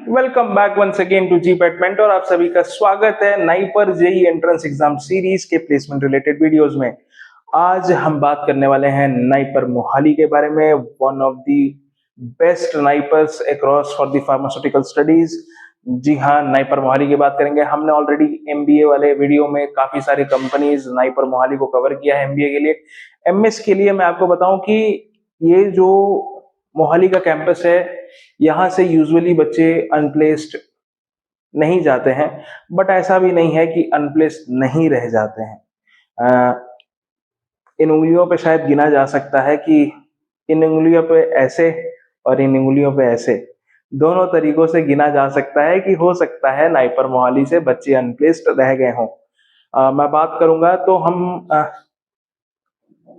Welcome back once again to GPAT mentor. आप सभी का स्वागत है NIPER JEE entrance exam series के प्लेसमेंट रिलेटेड वीडियोस में। आज हम बात करने वाले हैं नाइपर मोहाली के बारे में, one of the best NIPERs across for the pharmaceutical studies. जी हाँ, नाइपर मोहाली की बात करेंगे। हमने ऑलरेडी एमबीए वाले वीडियो में काफी सारी कंपनीज नाइपर मोहाली को कवर किया है एमबीए के लिए। एमएस के लिए मैं आपको बताऊं कि ये जो मोहाली का कैंपस है, यहाँ से यूजुअली बच्चे अनप्लेस्ड नहीं जाते हैं, बट ऐसा भी नहीं है कि अनप्लेस्ड नहीं रह जाते हैं। इन उंगलियों पे शायद गिना जा सकता है कि इन उंगलियों पे ऐसे और इन उंगलियों पे ऐसे, दोनों तरीकों से गिना जा सकता है कि हो सकता है नाइपर मोहाली से बच्चे अनप्लेस्ड रह गए हों। मैं बात करूंगा तो हम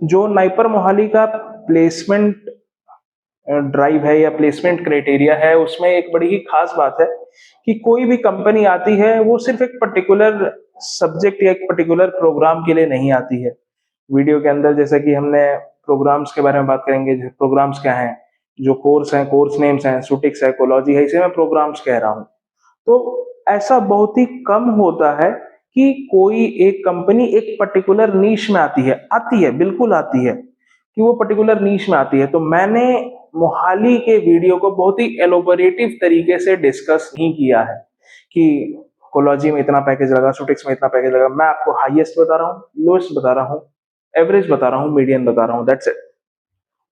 जो नाइपर मोहाली का प्लेसमेंट ड्राइव है या प्लेसमेंट क्राइटेरिया है, उसमें एक बड़ी ही खास बात है कि कोई भी कंपनी आती है वो सिर्फ एक पर्टिकुलर सब्जेक्ट या एक पर्टिकुलर प्रोग्राम के लिए नहीं आती है। वीडियो के अंदर जैसे कि हमने प्रोग्राम्स के बारे में बात करेंगे। प्रोग्राम्स क्या हैं, जो कोर्स हैं, कोर्स नेम्स हैं, सुटिक्स है, कोलॉजी है, इसे मैं प्रोग्राम्स कह रहा हूँ। तो ऐसा बहुत ही कम होता है कि कोई एक कंपनी एक पर्टिकुलर नीश में आती है, बिल्कुल आती है कि वो पर्टिकुलर नीश में आती है। तो मैंने मोहाली के वीडियो को बहुत ही एलोबरेटिव तरीके से डिस्कस नहीं किया है कि कोलॉजी में इतना पैकेज लगा, सुटिक्स में इतना पैकेज लगा। मैं आपको हाईएस्ट बता रहा हूँ, लोएस्ट बता रहा हूँ, एवरेज बता रहा हूँ, मीडियन बता रहा हूँ, दैट्स इट।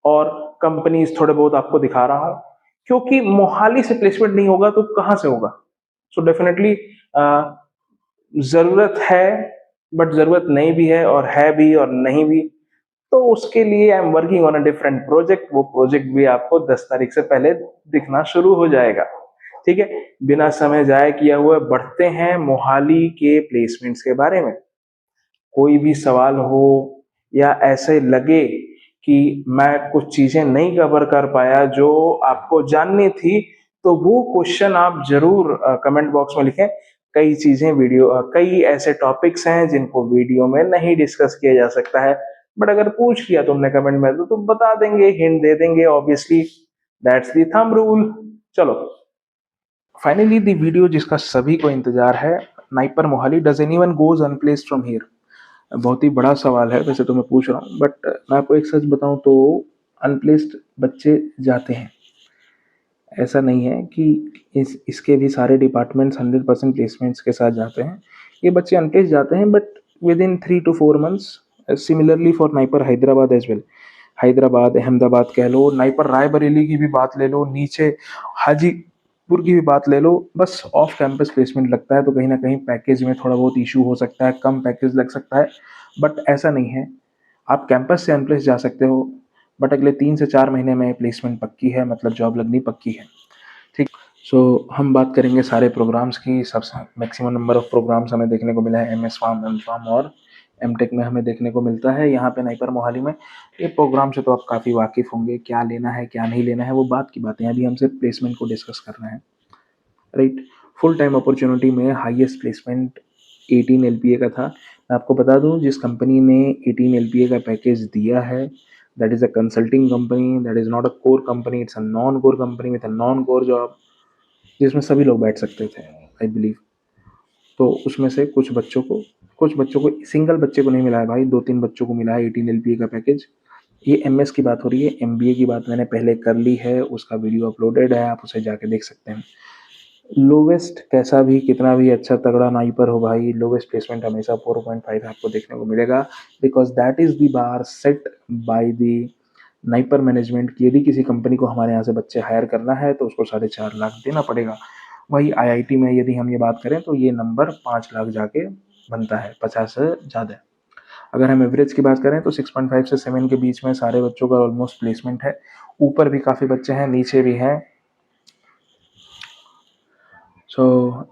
और कंपनीज थोड़े बहुत आपको दिखा रहा हूँ, क्योंकि मोहाली से प्लेसमेंट नहीं होगा तो कहां से होगा। सो डेफिनेटली जरूरत है, बट जरूरत नहीं भी है, और है भी और नहीं भी। तो उसके लिए I am working on a different project. वो प्रोजेक्ट भी आपको 10 तारीख से पहले दिखना शुरू हो जाएगा। ठीक है, बिना समय जाए किया हुआ बढ़ते हैं मोहाली के प्लेसमेंट्स के बारे में। कोई भी सवाल हो या ऐसे लगे कि मैं कुछ चीजें नहीं कवर कर पाया जो आपको जाननी थी, तो वो क्वेश्चन आप जरूर कमेंट बॉक्स में लिखें। कई ऐसे टॉपिक्स हैं जिनको वीडियो में नहीं डिस्कस किया जा सकता है, बट अगर पूछ लिया तुमने कमेंट में तो बता देंगे, हिंट दे देंगे। Obviously that's the thumb rule. चलो, फाइनली द वीडियो जिसका सभी को इंतजार है, NIPER Mohali, does anyone goes unplaced from here. बहुत ही बड़ा सवाल है वैसे तो मैं पूछ रहा हूँ, बट मैं आपको एक सच बताऊं तो अनप्लेस्ड बच्चे जाते हैं। ऐसा नहीं है कि इसके भी सारे डिपार्टमेंट्स 100% प्लेसमेंट्स के साथ जाते हैं। ये बच्चे अनप्लेस्ड जाते हैं, but within 3 to 4 months। Similarly for NIPER Hyderabad as well. Hyderabad, Ahmedabad कह लो, नाइपर रायबरेली की भी बात ले लो, नीचे हाजीपुर की भी बात ले लो, बस ऑफ कैंपस प्लेसमेंट लगता है तो कहीं ना कहीं पैकेज में थोड़ा बहुत इशू हो सकता है, कम पैकेज लग सकता है। बट ऐसा नहीं है, आप कैंपस से अनप्लेस जा सकते हो, बट अगले 3 से 4 महीने में प्लेसमेंट पक्की है, मतलब जॉब लगनी पक्की है। ठीक। सो हम बात करेंगे सारे प्रोग्राम्स की। सबसे मैक्सिमम नंबर ऑफ प्रोग्राम्स हमें देखने को मिला है एमएस फार्म, एम फार्म और एमटेक में हमें देखने को मिलता है यहाँ पे नाइपर मोहाली में। ये प्रोग्राम से तो आप काफ़ी वाकिफ़ होंगे, क्या लेना है क्या नहीं लेना है वो बात की बात है। अभी हम सिर्फ प्लेसमेंट को डिस्कस कर रहे हैं, राइट। फुल टाइम अपॉर्चुनिटी में हाईएस्ट प्लेसमेंट 18 एलपीए का था। मैं आपको बता दूं, जिस कंपनी ने 18 एलपीए का पैकेज दिया है, that is a consulting company, that is not a core company, it's a non core company with a non core job, जिसमें सभी लोग बैठ सकते थे, आई बिलीव। तो उसमें से कुछ बच्चों को, सिंगल बच्चे को नहीं मिला है भाई, 2-3 बच्चों को मिला है 18 एलपीए का पैकेज। ये एमएस की बात हो रही है। एमबीए की बात मैंने पहले कर ली है, उसका वीडियो अपलोडेड है, आप उसे जाके देख सकते हैं। लोवेस्ट कैसा भी, कितना भी अच्छा तगड़ा नाइपर हो भाई, लोवेस्ट प्लेसमेंट हमेशा 4.5 आपको देखने को मिलेगा, because that is the bar set by the NIPER management की यदि किसी कंपनी को हमारे यहाँ से बच्चे हायर करना है तो उसको 4.5 लाख देना पड़ेगा। वही आईआईटी में यदि हम ये बात करें तो ये नंबर 5 लाख जाके बनता है, 50 से ज़्यादा। अगर हम एवरेज की बात करें तो 6.5 से 7 के बीच में सारे बच्चों का ऑलमोस्ट प्लेसमेंट है। ऊपर भी काफ़ी बच्चे हैं, नीचे भी हैं। सो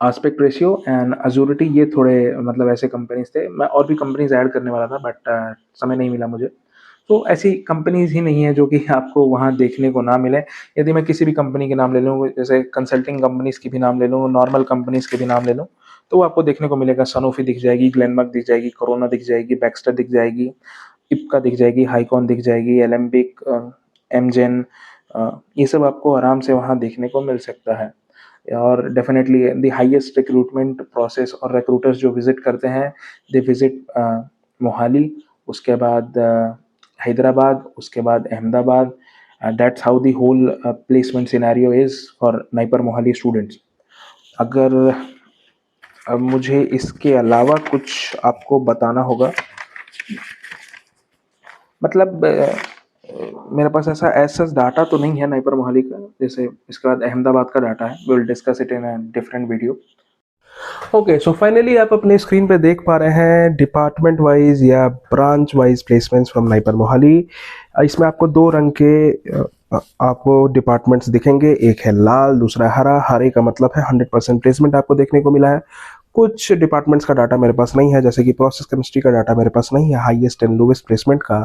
आस्पेक्ट रेशियो एंड अजूरिटी, ये थोड़े मतलब ऐसे कंपनीज थे। मैं और भी कंपनीज ऐड करने वाला था, बट समय नहीं मिला मुझे। तो ऐसी कंपनीज ही नहीं है जो कि आपको वहाँ देखने को ना मिले। यदि मैं किसी भी कंपनी के नाम ले लूँ, जैसे कंसल्टिंग कंपनीज की भी नाम ले लूँ, नॉर्मल कंपनीज के भी नाम ले लूँ, तो वो आपको देखने को मिलेगा। सनोफी दिख जाएगी, ग्लेनमार्क दिख जाएगी, कोरोना दिख जाएगी, बैक्स्टर दिख जाएगी, इप्का दिख जाएगी, हाईकॉन दिख जाएगी, एलेम्बिक, एमजेन, ये सब आपको आराम से वहाँ देखने को मिल सकता है। और definitely the highest recruitment process, और रिक्रूटर्स जो विजिट करते हैं दे विजिट मोहाली, उसके बाद हैदराबाद, उसके बाद Ahmedabad. That's how the whole placement scenario is for NIPER Mohali students. अगर अब मुझे इसके अलावा कुछ आपको बताना होगा, मतलब मेरे पास ऐसा डाटा तो नहीं है नाइपर मोहाली का. जैसे इसके बाद अहमदाबाद का डाटा है, we will discuss it in a different video. Okay, so finally आप अपने स्क्रीन पे देख पा रहे हैं डिपार्टमेंट वाइज या branch wise placements from NIPER Mohali. इसमें आपको दो रंग के आपको डिपार्टमेंट्स दिखेंगे, एक है लाल, दूसरा हरा. हरे का मतलब है 100% प्लेसमेंट आपको देखने को मिला है. कुछ डिपार्टमेंट्स का डाटा मेरे पास नहीं है, जैसे कि प्रोसेस केमिस्ट्री का डाटा मेरे पास नहीं है हाईएस्ट एंड लोवेस्ट प्लेसमेंट का.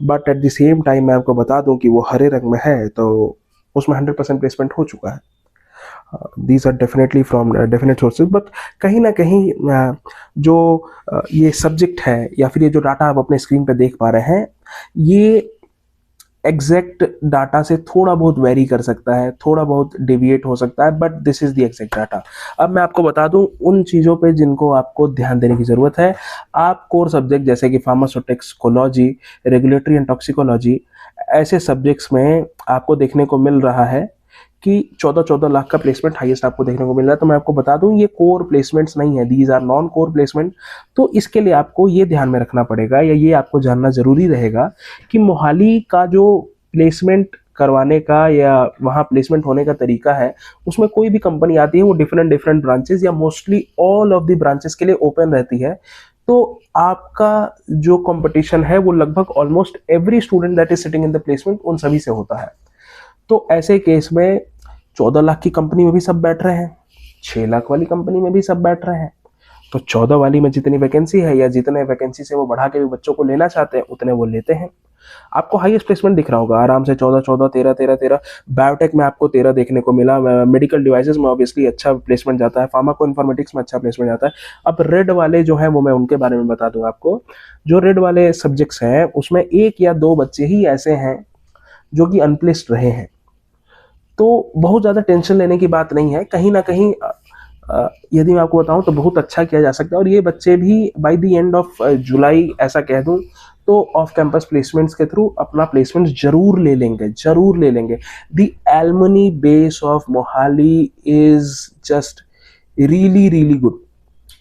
But at the same time मैं आपको बता दूं कि वो हरे रंग में है, तो उसमें 100% प्लेसमेंट हो चुका है. These are definitely from definite sources. But कहीं ना कहीं जो ये सब्जेक्ट है या फिर ये जो डाटा आप अपने स्क्रीन पे देख पा रहे हैं, ये एग्जैक्ट डाटा से थोड़ा बहुत वेरी कर सकता है, थोड़ा बहुत डेविएट हो सकता है, but this is the exact data. अब मैं आपको बता दूं उन चीज़ों पे जिनको आपको ध्यान देने की ज़रूरत है. आप कोर सब्जेक्ट जैसे कि फार्मास्यूटिक्सोलॉजी, रेगुलेटरी एंड टॉक्सिकोलॉजी, ऐसे सब्जेक्ट्स में आपको देखने को मिल रहा है कि 14 लाख का प्लेसमेंट हाईएस्ट आपको देखने को मिल रहा है. तो मैं आपको बता दूं ये कोर प्लेसमेंट्स नहीं है, these are non core placement. तो इसके लिए आपको ये ध्यान में रखना पड़ेगा, या ये आपको जानना जरूरी रहेगा कि मोहाली का जो प्लेसमेंट करवाने का या वहाँ प्लेसमेंट होने का तरीका है, उसमें कोई भी कंपनी आती है वो डिफरेंट ब्रांचेस या mostly all of the branches के लिए ओपन रहती है. तो आपका जो कंपटीशन है वो लगभग almost every student that is sitting in the placement उन सभी से होता है. तो ऐसे केस में 14 लाख की कंपनी में भी सब बैठ रहे हैं, 6 लाख वाली कंपनी में भी सब बैठ रहे हैं. तो 14 वाली में जितनी वैकेंसी है या जितने वैकेंसी से वो बढ़ा के भी बच्चों को लेना चाहते हैं उतने वो लेते हैं. आपको हाईएस्ट प्लेसमेंट दिख रहा होगा आराम से 14, 13. बायोटेक में आपको 13 देखने को मिला. मेडिकल डिवाइसेस में ऑब्वियसली अच्छा प्लेसमेंट जाता है, फार्माको इन्फॉर्मेटिक्स में अच्छा प्लेसमेंट जाता है. अब रेड वाले जो है वो मैं उनके बारे में बता दूं आपको. जो रेड वाले सब्जेक्ट्स हैं उसमें 1 या 2 बच्चे ही ऐसे हैं जो कि अनप्लेस्ड रहे हैं. तो बहुत ज़्यादा टेंशन लेने की बात नहीं है. कहीं ना कहीं यदि मैं आपको बताऊं तो बहुत अच्छा किया जा सकता है. और ये बच्चे भी by the end of July ऐसा कह दूं तो ऑफ कैंपस प्लेसमेंट्स के थ्रू अपना प्लेसमेंट जरूर ले लेंगे. The alumni base of Mohali is just really good.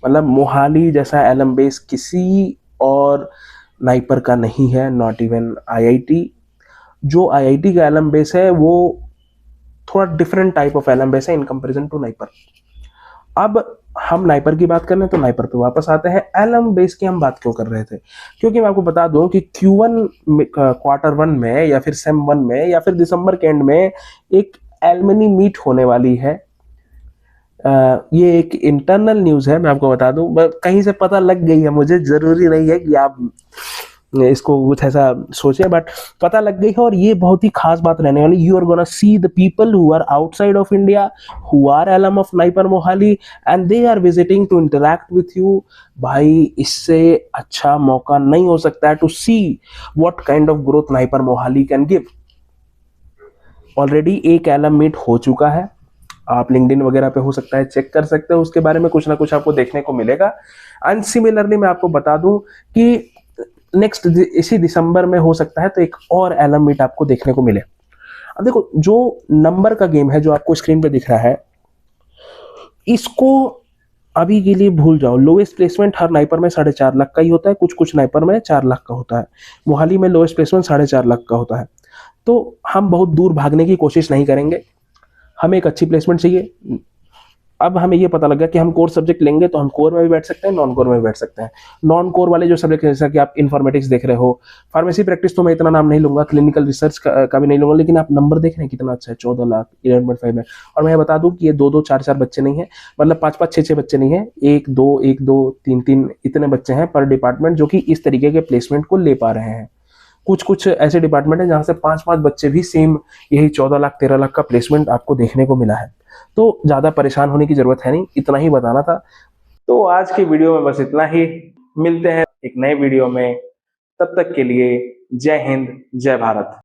मतलब मोहाली जैसा एलम बेस किसी और नाइपर का नहीं है, नॉट इवन आईआईटी. जो आईआईटी का एलम बेस है वो थोड़ा different type of alum base है इन कंपैरिजन टू नाइपर. अब हम नाइपर की बात कर रहे हैं तो नाइपर पे वापस आते हैं. एलम बेस की हम बात क्यों कर रहे थे? क्योंकि मैं आपको बता दूं कि Q1 Q1 में या फिर सेम 1 में या फिर दिसंबर के एंड में एक एलुमनी मीट होने वाली है. ये एक इंटरनल न्यूज है, मैं आपको बता दूं. कहीं से पता लग गई है मुझे, जरूरी नहीं है कि आप इसको कुछ ऐसा सोचे, बट पता लग गई है. और ये बहुत ही खास बात रहने वाली. You are gonna see the people who are outside of India, who are alum of NIPER Mohali, and they are visiting to interact with you. भाई इससे अच्छा मौका नहीं हो सकता है to see what kind of growth NIPER Mohali can give. Already एक alum meet हो चुका है, आप लिंक्डइन वगैरह पे हो सकता है चेक कर सकते हो, उसके बारे में कुछ ना कुछ आपको देखने को मिलेगा. एंड सिमिलरली मैं आपको बता दूं कि नेक्स्ट इसी दिसंबर में हो सकता है तो एक और एलम मीट आपको देखने को मिले. अब देखो जो नंबर का गेम है जो आपको स्क्रीन पे दिख रहा है, इसको अभी के लिए भूल जाओ. लोएस्ट प्लेसमेंट हर नाइपर में 4.5 लाख का ही होता है, कुछ नाइपर में 4 लाख का होता है. मोहाली में लोएस्ट प्लेसमेंट 4.5 लाख का होता है. तो हम बहुत दूर भागने की कोशिश नहीं करेंगे, हमें एक अच्छी प्लेसमेंट चाहिए. अब हमें ये पता लगा कि हम कोर सब्जेक्ट लेंगे तो हम कोर में भी बैठ सकते हैं, नॉन कोर में भी बैठ सकते हैं. नॉन कोर वाले जो सब्जेक्ट जैसा कि आप इन्फॉर्मेटिक्स देख रहे हो, फार्मेसी प्रैक्टिस तो मैं इतना नाम नहीं लूंगा, क्लिनिकल रिसर्च का भी नहीं लूंगा, लेकिन आप नंबर देख रहे हैं कितना अच्छा है, 14 लाख 11.5 है. और मैं बता दूं कि ये 2 4 बच्चे नहीं है, मतलब 5 6 बच्चे नहीं है, 1 2 3 इतने बच्चे हैं पर डिपार्टमेंट जो कि इस तरीके के प्लेसमेंट को ले पा रहे हैं. कुछ ऐसे डिपार्टमेंट है जहां से 5 बच्चे भी सेम यही 14 लाख 13 लाख का प्लेसमेंट आपको देखने को मिला है. तो ज्यादा परेशान होने की जरूरत है नहीं, इतना ही बताना था. तो आज की वीडियो में बस इतना ही. मिलते हैं एक नए वीडियो में, तब तक के लिए जय हिंद जय भारत.